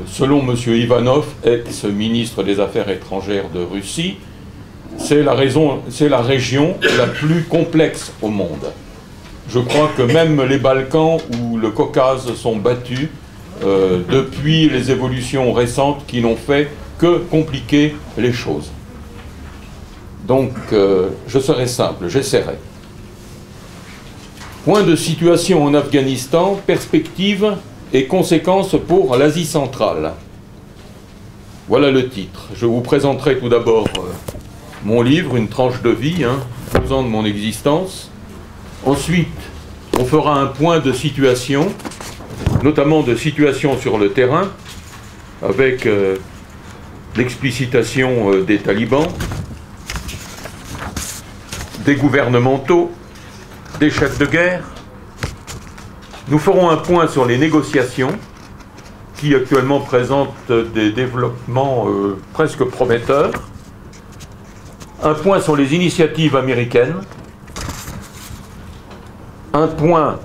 selon M. Ivanov, ex-ministre des Affaires étrangères de Russie, c'est la région la plus complexe au monde. Je crois que même les Balkans ou le Caucase sont battus depuis les évolutions récentes qui n'ont fait que compliquer les choses. Donc, je serai simple, j'essaierai. Point de situation en Afghanistan, perspectives et conséquences pour l'Asie centrale. Voilà le titre. Je vous présenterai tout d'abord mon livre, une tranche de vie, 12 ans de mon existence. Ensuite, on fera un point de situation, notamment de situation sur le terrain, avec l'explicitation des talibans, des gouvernementaux, des chefs de guerre. Nous ferons un point sur les négociations, qui actuellement présentent des développements presque prometteurs. Un point sur les initiatives américaines. Un point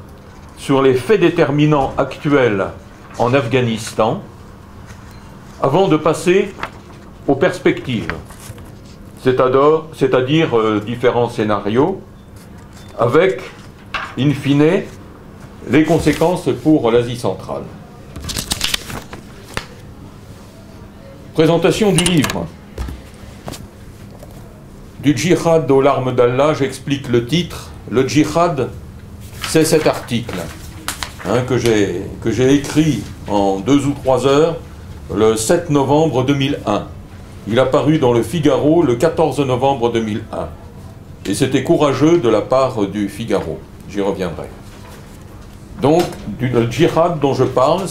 sur les faits déterminants actuels en Afghanistan, avant de passer aux perspectives, c'est-à-dire différents scénarios, avec, in fine, les conséquences pour l'Asie centrale. Présentation du livre. Du djihad aux larmes d'Allah, j'explique le titre. Le djihad, c'est cet article que j'ai écrit en 2 ou 3 heures le 7 novembre 2001. Il a paru dans le Figaro le 14 novembre 2001. Et c'était courageux de la part du Figaro. J'y reviendrai. Donc, le djihad dont je parle,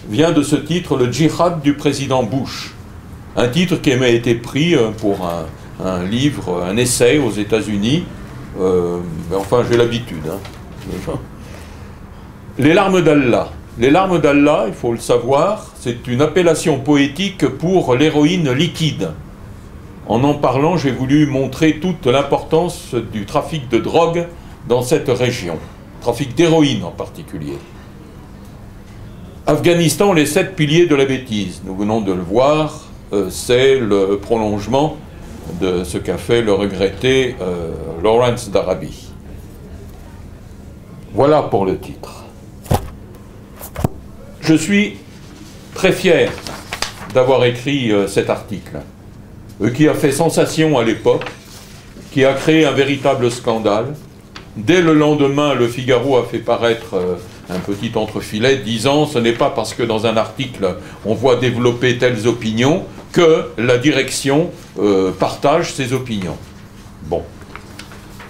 vient de ce titre, le djihad du président Bush. Un titre qui m'a été pris pour un livre, un essai aux États-Unis. Enfin, j'ai l'habitude. Les larmes d'Allah. Les larmes d'Allah, il faut le savoir, c'est une appellation poétique pour l'héroïne liquide. En parlant, j'ai voulu montrer toute l'importance du trafic de drogue dans cette région. Trafic d'héroïne en particulier. Afghanistan, les 7 piliers de la bêtise. Nous venons de le voir, c'est le prolongement de ce qu'a fait le regretté Lawrence d'Arabie. Voilà pour le titre. Je suis très fier d'avoir écrit cet article, qui a fait sensation à l'époque, qui a créé un véritable scandale. Dès le lendemain, le Figaro a fait paraître un petit entrefilet disant « Ce n'est pas parce que dans un article on voit développer telles opinions que la direction partage ces opinions. » Bon.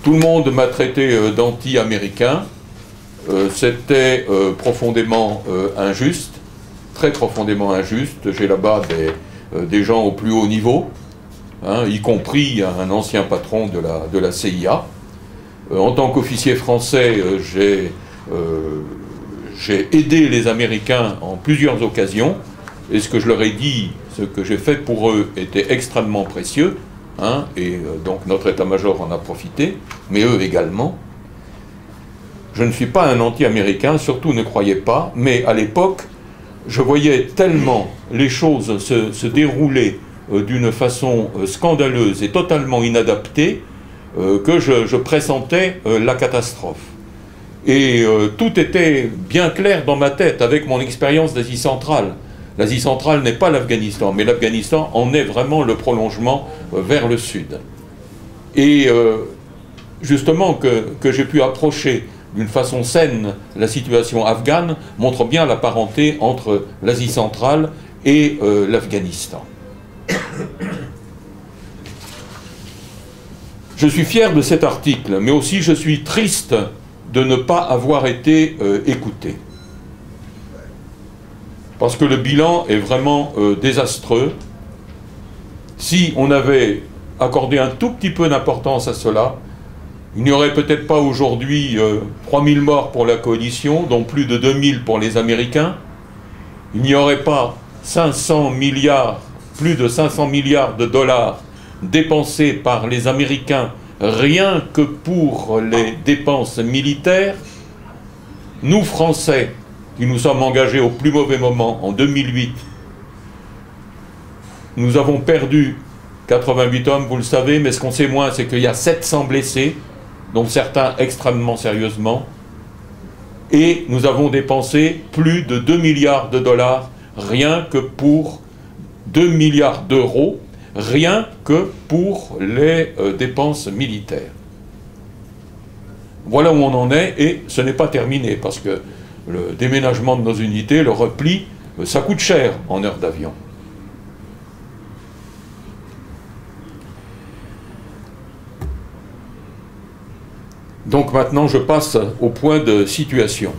Tout le monde m'a traité d'anti-américain. C'était profondément injuste, très profondément injuste. J'ai là-bas des gens au plus haut niveau, y compris un ancien patron de la CIA. En tant qu'officier français, j'ai aidé les Américains en plusieurs occasions, et ce que je leur ai dit, ce que j'ai fait pour eux était extrêmement précieux, donc notre état-major en a profité, mais eux également. Je ne suis pas un anti-américain, surtout ne croyez pas, mais à l'époque, je voyais tellement les choses se dérouler d'une façon scandaleuse et totalement inadaptée que je pressentais la catastrophe. Et tout était bien clair dans ma tête avec mon expérience d'Asie centrale. L'Asie centrale n'est pas l'Afghanistan, mais l'Afghanistan en est vraiment le prolongement vers le sud. Et justement que j'ai pu approcher d'une façon saine la situation afghane montre bien la parenté entre l'Asie centrale et l'Afghanistan. Je suis fier de cet article, mais aussi je suis triste de ne pas avoir été écouté. Parce que le bilan est vraiment désastreux. Si on avait accordé un tout petit peu d'importance à cela, il n'y aurait peut-être pas aujourd'hui 3000 morts pour la coalition, dont plus de 2000 pour les Américains. Il n'y aurait pas 500 milliards, plus de 500 milliards de dollars dépensés par les Américains rien que pour les dépenses militaires. Nous, Français, qui nous sommes engagés au plus mauvais moment en 2008. Nous avons perdu 88 hommes, vous le savez, mais ce qu'on sait moins, c'est qu'il y a 700 blessés, dont certains extrêmement sérieusement, et nous avons dépensé plus de 2 milliards de dollars, rien que pour 2 milliards d'euros, rien que pour les dépenses militaires. Voilà où on en est, et ce n'est pas terminé, parce que le déménagement de nos unités, le repli, ça coûte cher en heures d'avion. Donc maintenant, je passe au point de situation.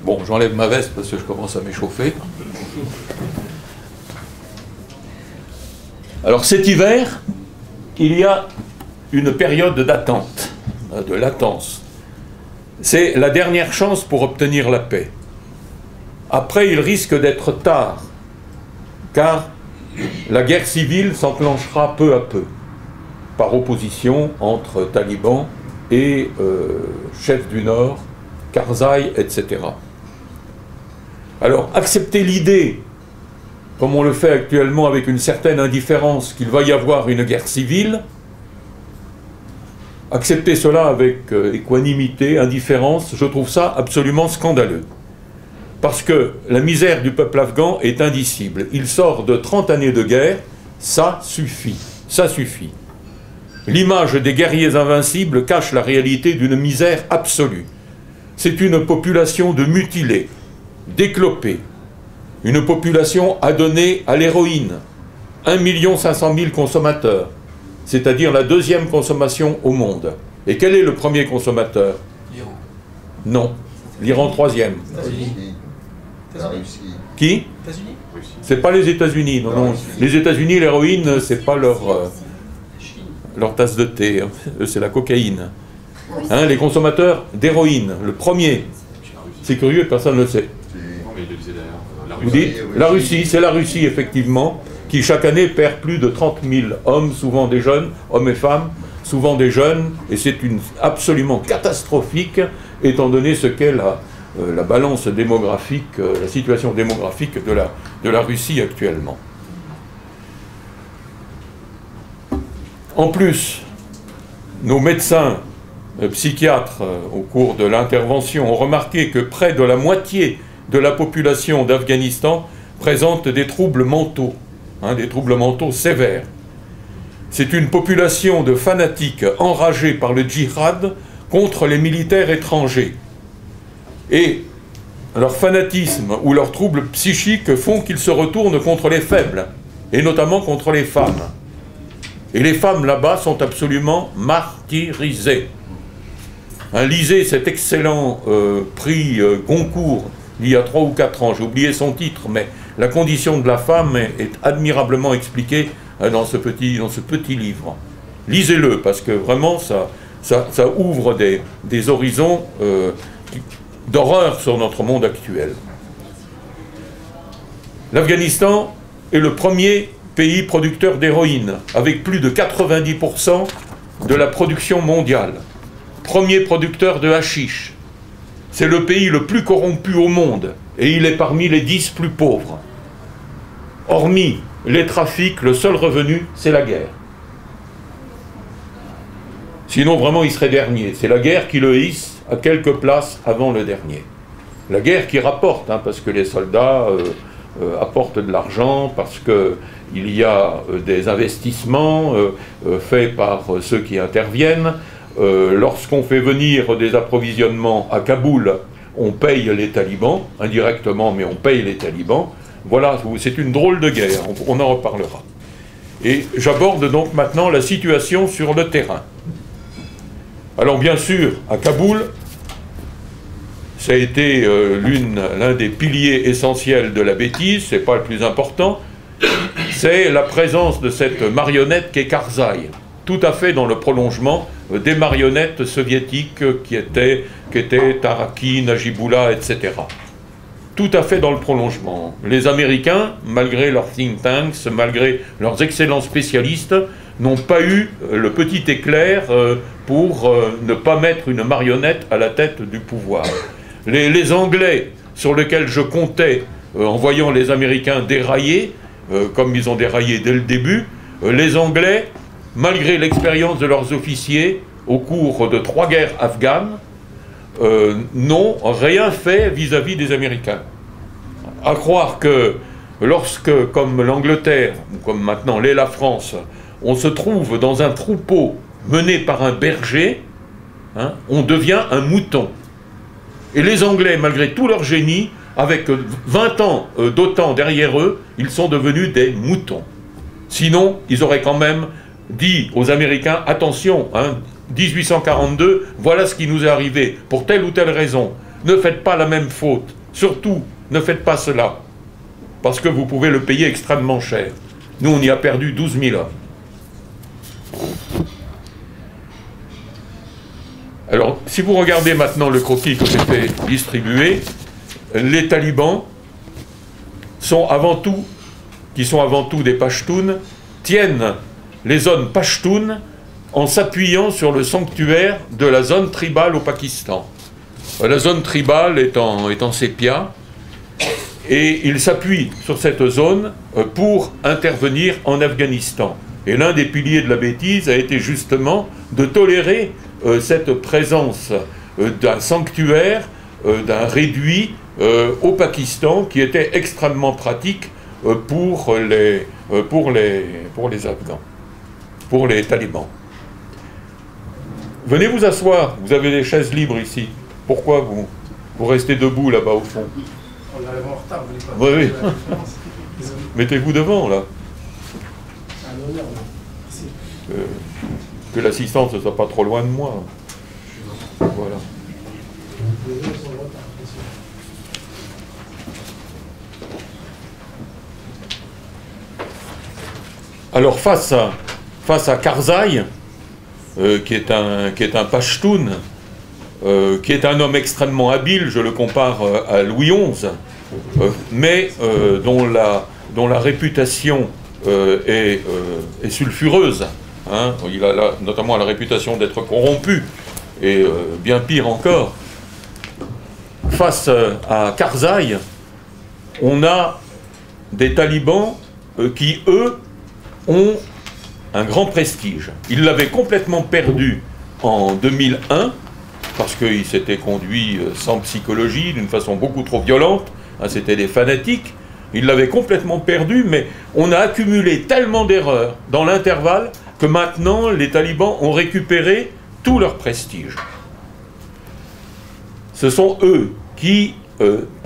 Bon, j'enlève ma veste parce que je commence à m'échauffer. Alors cet hiver, il y a une période d'attente, de latence. C'est la dernière chance pour obtenir la paix. Après, il risque d'être tard, car la guerre civile s'enclenchera peu à peu, par opposition entre talibans et chefs du Nord, Karzai, etc. Alors, accepter l'idée, comme on le fait actuellement avec une certaine indifférence, qu'il va y avoir une guerre civile, accepter cela avec équanimité, indifférence, je trouve ça absolument scandaleux. Parce que la misère du peuple afghan est indicible. Il sort de 30 années de guerre, ça suffit, ça suffit. L'image des guerriers invincibles cache la réalité d'une misère absolue. C'est une population de mutilés, d'éclopés, une population adonnée à l'héroïne, 1 500 000 consommateurs, c'est-à-dire la deuxième consommation au monde. Et quel est le premier consommateur? L'Iran. Non, l'Iran troisième. La Russie. Qui? États-Unis. C'est pas les États-Unis, non, non. Les États-Unis, l'héroïne, c'est pas leur tasse de thé, hein. C'est la cocaïne. Hein, les consommateurs d'héroïne, le premier. C'est curieux, personne ne le sait. Vous dites? La Russie, c'est la Russie, effectivement, qui chaque année perd plus de 30 000 hommes, souvent des jeunes, hommes et femmes, souvent des jeunes, et c'est absolument catastrophique, étant donné ce qu'est la balance démographique, la situation démographique de la Russie actuellement. En plus, nos médecins, psychiatres, au cours de l'intervention, ont remarqué que près de la moitié de la population d'Afghanistan présente des troubles mentaux, des troubles mentaux sévères. C'est une population de fanatiques enragés par le djihad contre les militaires étrangers. Et leur fanatisme ou leurs troubles psychiques font qu'ils se retournent contre les faibles, et notamment contre les femmes. Et les femmes là-bas sont absolument martyrisées. Lisez cet excellent prix Goncourt, il y a 3 ou 4 ans, j'ai oublié son titre, mais la condition de la femme est admirablement expliquée dans ce petit livre. Lisez-le, parce que vraiment, ça ouvre des horizons d'horreur sur notre monde actuel. L'Afghanistan est le premier pays producteur d'héroïne, avec plus de 90% de la production mondiale. Premier producteur de hashish. C'est le pays le plus corrompu au monde, et il est parmi les 10 plus pauvres. Hormis les trafics, le seul revenu, c'est la guerre. Sinon, vraiment, il serait dernier. C'est la guerre qui le hisse à quelques places avant le dernier. La guerre qui rapporte, parce que les soldats apportent de l'argent, parce qu'il y a des investissements faits par ceux qui interviennent. Lorsqu'on fait venir des approvisionnements à Kaboul, on paye les talibans, indirectement, mais on paye les talibans. Voilà, c'est une drôle de guerre, on en reparlera. Et j'aborde donc maintenant la situation sur le terrain. Alors bien sûr, à Kaboul, ça a été l'un des piliers essentiels de la bêtise, c'est pas le plus important, c'est la présence de cette marionnette qu'est Karzai, tout à fait dans le prolongement des marionnettes soviétiques qui étaient Taraki, Najibullah, etc. Tout à fait dans le prolongement. Les Américains, malgré leurs think tanks, malgré leurs excellents spécialistes, n'ont pas eu le petit éclair pour ne pas mettre une marionnette à la tête du pouvoir. Les Anglais sur lequel je comptais en voyant les Américains dérailler, comme ils ont déraillé dès le début. Les Anglais, malgré l'expérience de leurs officiers au cours de 3 guerres afghanes, n'ont rien fait vis-à-vis des Américains. À croire que lorsque, comme l'Angleterre, ou comme maintenant l'est la France, on se trouve dans un troupeau mené par un berger, hein, on devient un mouton. Et les Anglais, malgré tout leur génie, avec 20 ans d'OTAN derrière eux, ils sont devenus des moutons. Sinon, ils auraient quand même dit aux Américains, attention, hein, 1842, voilà ce qui nous est arrivé, pour telle ou telle raison. Ne faites pas la même faute. Surtout, ne faites pas cela. Parce que vous pouvez le payer extrêmement cher. Nous, on y a perdu 12 000 hommes. Alors, si vous regardez maintenant le croquis que j'ai fait distribuer, les talibans sont avant tout, qui sont avant tout des Pashtuns, tiennent les zones Pashtuns en s'appuyant sur le sanctuaire de la zone tribale au Pakistan. La zone tribale est en sépia, et ils s'appuient sur cette zone pour intervenir en Afghanistan. Et l'un des piliers de la bêtise a été justement de tolérer cette présence d'un sanctuaire, d'un réduit au Pakistan, qui était extrêmement pratique pour les Afghans, pour les talibans. Venez vous asseoir, vous avez des chaises libres ici. Pourquoi vous restez debout là-bas au fond? On arrive en retard, vous voulez pas. Oui. Mettez-vous devant là. C'est un honneur, merci. Que l'assistance ne soit pas trop loin de moi. Voilà. Alors face à Karzai, qui est un Pashtun, qui est un homme extrêmement habile, je le compare à Louis XI, mais dont la réputation est sulfureuse. Hein. Il a notamment la réputation d'être corrompu, et bien pire encore. Face à Karzai, on a des talibans qui, eux, ont un grand prestige. Ils l'avaient complètement perdu en 2001, parce qu'il s'était conduit sans psychologie, d'une façon beaucoup trop violente. Hein, c'était des fanatiques. Ils l'avaient complètement perdu, mais on a accumulé tellement d'erreurs dans l'intervalle que maintenant, les talibans ont récupéré tout leur prestige. Ce sont eux qui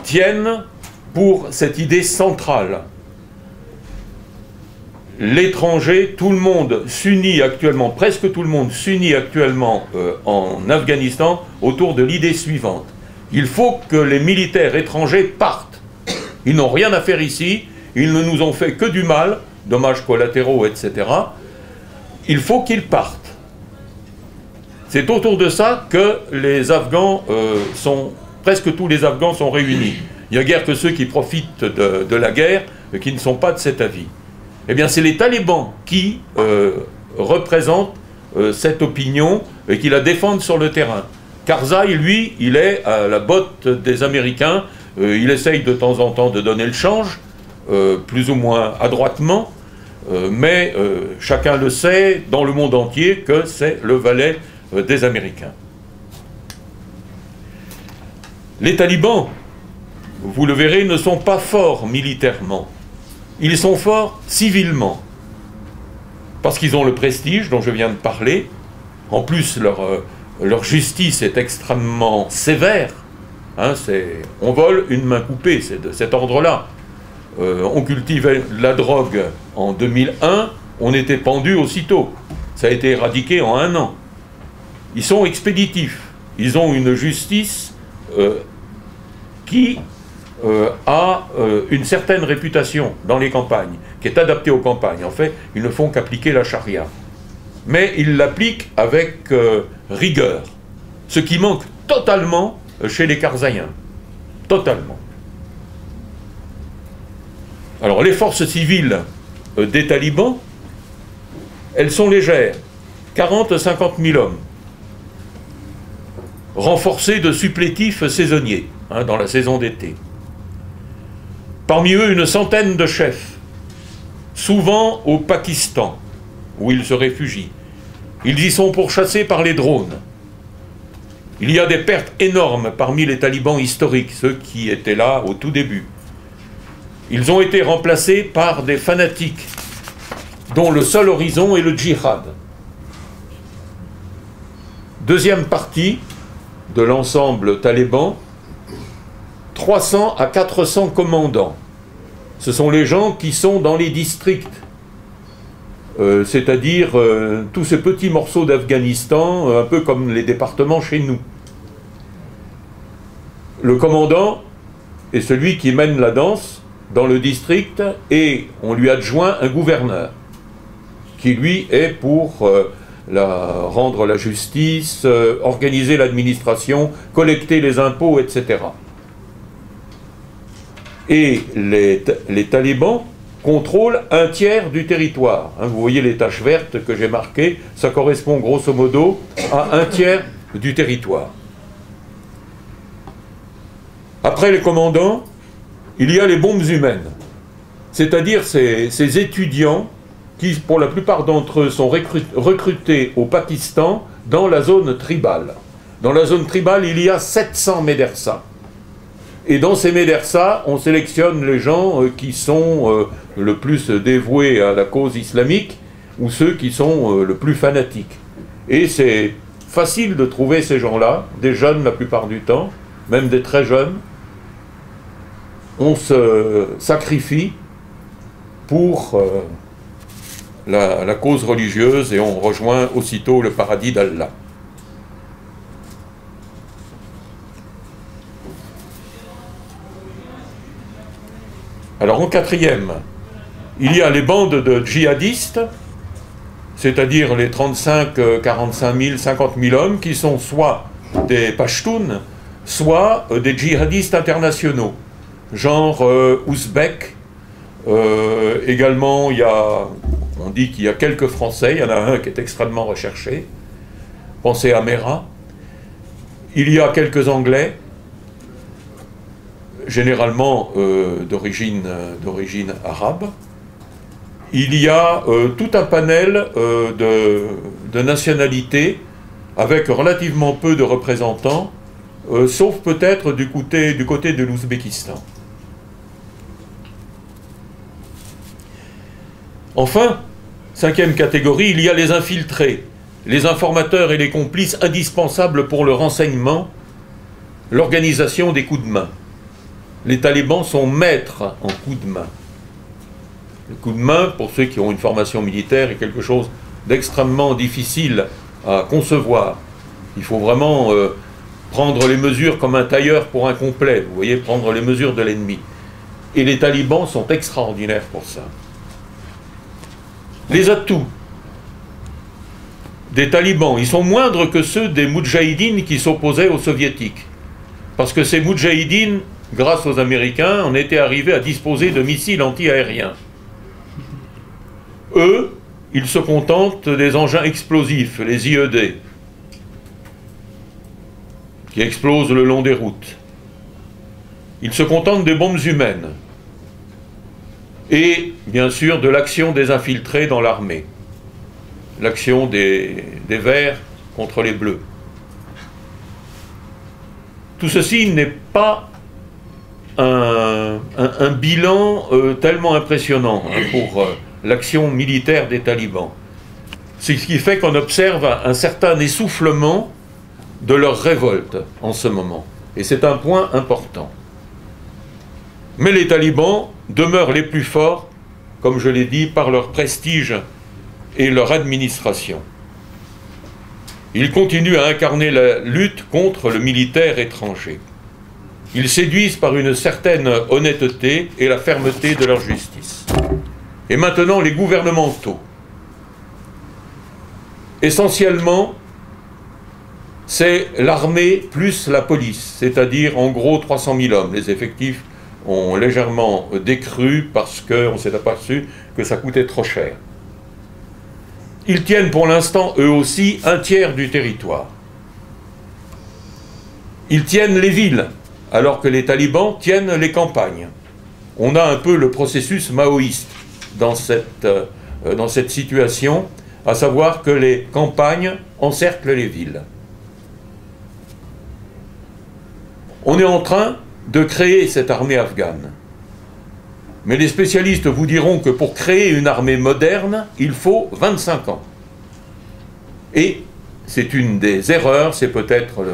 tiennent pour cette idée centrale. L'étranger, tout le monde s'unit actuellement, presque tout le monde s'unit actuellement en Afghanistan autour de l'idée suivante. Il faut que les militaires étrangers partent. Ils n'ont rien à faire ici, ils ne nous ont fait que du mal, dommages collatéraux, etc. Il faut qu'ils partent. C'est autour de ça que les Afghans presque tous les Afghans sont réunis. Il n'y a guère que ceux qui profitent de la guerre et qui ne sont pas de cet avis. Eh bien, c'est les talibans qui représentent cette opinion et qui la défendent sur le terrain. Karzai, lui, il est à la botte des Américains. Il essaye de temps en temps de donner le change, plus ou moins adroitement, mais chacun le sait dans le monde entier que c'est le valet des Américains. Les talibans, vous le verrez, ne sont pas forts militairement. Ils sont forts civilement, parce qu'ils ont le prestige dont je viens de parler. En plus, leur justice est extrêmement sévère. Hein, on vole une main coupée, c'est de cet ordre-là. On cultivait la drogue en 2001, on était pendu aussitôt. Ça a été éradiqué en 1 an. Ils sont expéditifs. Ils ont une justice qui a une certaine réputation dans les campagnes, qui est adaptée aux campagnes. En fait, ils ne font qu'appliquer la charia. Mais ils l'appliquent avec rigueur, ce qui manque totalement chez les Karzaïens. Totalement. Alors, les forces civiles des talibans, elles sont légères, 40 à 50 000 hommes, renforcés de supplétifs saisonniers. hein, dans la saison d'été. Parmi eux, une centaine de chefs, souvent au Pakistan, où ils se réfugient. Ils y sont pourchassés par les drones. Il y a des pertes énormes parmi les talibans historiques, ceux qui étaient là au tout début. Ils ont été remplacés par des fanatiques, dont le seul horizon est le djihad. Deuxième partie de l'ensemble taliban, 300 à 400 commandants. Ce sont les gens qui sont dans les districts, c'est-à-dire tous ces petits morceaux d'Afghanistan, un peu comme les départements chez nous. Le commandant est celui qui mène la danse dans le district et on lui adjoint un gouverneur qui lui est pour rendre la justice, organiser l'administration, collecter les impôts, etc. Et les talibans contrôlent un tiers du territoire. Hein, vous voyez les taches vertes que j'ai marquées, ça correspond grosso modo à un tiers du territoire. Après les commandants, il y a les bombes humaines, c'est-à-dire ces étudiants qui, pour la plupart d'entre eux, sont recrutés au Pakistan dans la zone tribale. Dans la zone tribale, il y a 700 médersas. Et dans ces médersas, on sélectionne les gens qui sont le plus dévoués à la cause islamique ou ceux qui sont le plus fanatiques. Et c'est facile de trouver ces gens-là, des jeunes la plupart du temps, même des très jeunes. On se sacrifie pour la cause religieuse et on rejoint aussitôt le paradis d'Allah. Alors en quatrième, il y a les bandes de djihadistes, c'est-à-dire les 35, 45 000, 50 000 hommes qui sont soit des Pashtuns, soit des djihadistes internationaux, genre ouzbek. Également, on dit qu'il y a quelques Français, il y en a un qui est extrêmement recherché, pensez à Mera. Il y a quelques Anglais, généralement d'origine arabe. Il y a tout un panel de nationalités avec relativement peu de représentants, sauf peut-être du côté de l'Ouzbékistan. Enfin, cinquième catégorie, il y a les infiltrés, les informateurs et les complices indispensables pour le renseignement, l'organisation des coups de main. Les talibans sont maîtres en coups de main. Le coup de main, pour ceux qui ont une formation militaire, est quelque chose d'extrêmement difficile à concevoir. Il faut vraiment prendre les mesures comme un tailleur pour un complet, vous voyez, prendre les mesures de l'ennemi. Et les talibans sont extraordinaires pour ça. Les atouts des talibans, ils sont moindres que ceux des moudjahidines qui s'opposaient aux soviétiques. Parce que ces moudjahidines, grâce aux Américains, on était arrivés à disposer de missiles anti-aériens. Eux, ils se contentent des engins explosifs, les IED, qui explosent le long des routes. Ils se contentent des bombes humaines. Et, bien sûr, de l'action des infiltrés dans l'armée. L'action des verts contre les bleus. Tout ceci n'est pas un bilan tellement impressionnant pour l'action militaire des talibans. C'est ce qui fait qu'on observe un certain essoufflement de leur révolte en ce moment. Et c'est un point important. Mais les talibans demeurent les plus forts, comme je l'ai dit, par leur prestige et leur administration. Ils continuent à incarner la lutte contre le militaire étranger. Ils séduisent par une certaine honnêteté et la fermeté de leur justice. Et maintenant, les gouvernementaux. Essentiellement, c'est l'armée plus la police, c'est-à-dire en gros 300 000 hommes. Les effectifs ont légèrement décru parce qu'on s'est aperçu que ça coûtait trop cher. Ils tiennent pour l'instant, eux aussi, un tiers du territoire. Ils tiennent les villes, alors que les talibans tiennent les campagnes. On a un peu le processus maoïste dans cette situation, à savoir que les campagnes encerclent les villes. On est en train de créer cette armée afghane. Mais les spécialistes vous diront que pour créer une armée moderne, il faut 25 ans. Et c'est une des erreurs, c'est peut-être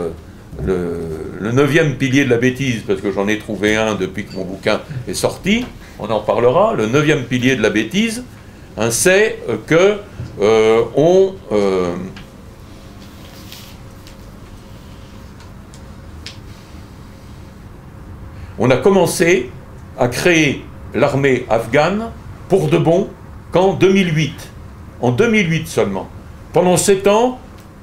le 9e pilier de la bêtise, parce que j'en ai trouvé un depuis que mon bouquin est sorti, on en parlera. Le 9e pilier de la bêtise, hein, c'est que on a commencé à créer l'armée afghane pour de bon qu'en 2008. En 2008 seulement. Pendant 7 ans,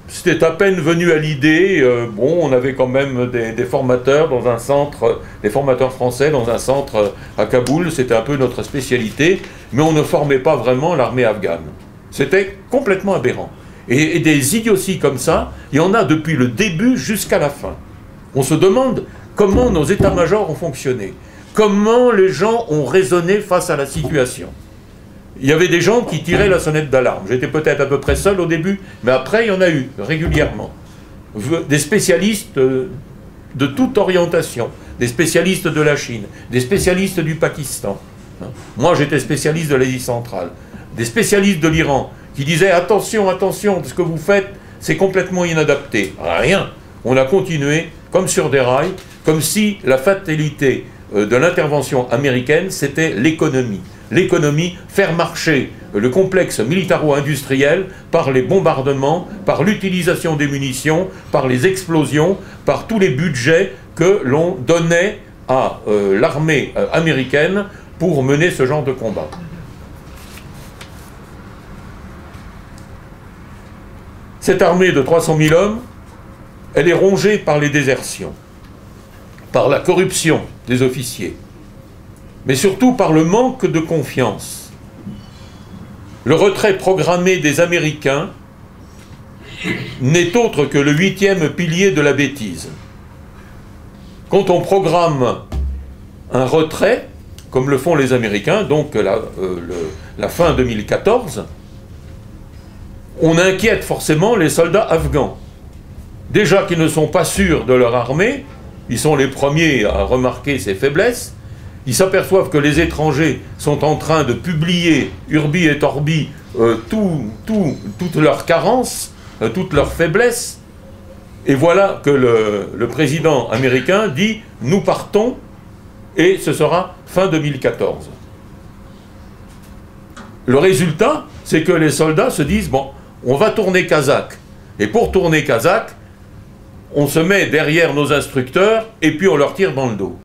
c'était à peine venu à l'idée. Bon, on avait quand même des formateurs dans un centre, des formateurs français dans un centre à Kaboul, c'était un peu notre spécialité, mais on ne formait pas vraiment l'armée afghane. C'était complètement aberrant. Et des idioties comme ça, il y en a depuis le début jusqu'à la fin. On se demande comment nos états-majors ont fonctionné, comment les gens ont raisonné face à la situation. Il y avait des gens qui tiraient la sonnette d'alarme. J'étais peut-être à peu près seul au début, mais après, il y en a eu régulièrement. Des spécialistes de toute orientation, des spécialistes de la Chine, des spécialistes du Pakistan. Moi, j'étais spécialiste de l'Asie centrale. Des spécialistes de l'Iran qui disaient « Attention, attention, ce que vous faites, c'est complètement inadapté. » Rien. On a continué comme sur des rails, comme si la fatalité de l'intervention américaine, c'était l'économie. L'économie, faire marcher le complexe militaro-industriel par les bombardements, par l'utilisation des munitions, par les explosions, par tous les budgets que l'on donnait à l'armée américaine pour mener ce genre de combat. Cette armée de 300 000 hommes, elle est rongée par les désertions, par la corruption des officiers, mais surtout par le manque de confiance. Le retrait programmé des Américains n'est autre que le 8e pilier de la bêtise. Quand on programme un retrait, comme le font les Américains, donc la fin 2014, on inquiète forcément les soldats afghans. Déjà qu'ils ne sont pas sûrs de leur armée, ils sont les premiers à remarquer ses faiblesses. Ils s'aperçoivent que les étrangers sont en train de publier, urbi et torbi, toutes leurs carences, toutes leurs faiblesses. Et voilà que le président américain dit « Nous partons » et ce sera fin 2014. Le résultat, c'est que les soldats se disent « Bon, on va tourner Kazakh. » Et pour tourner Kazakh, on se met derrière nos instructeurs et puis on leur tire dans le dos.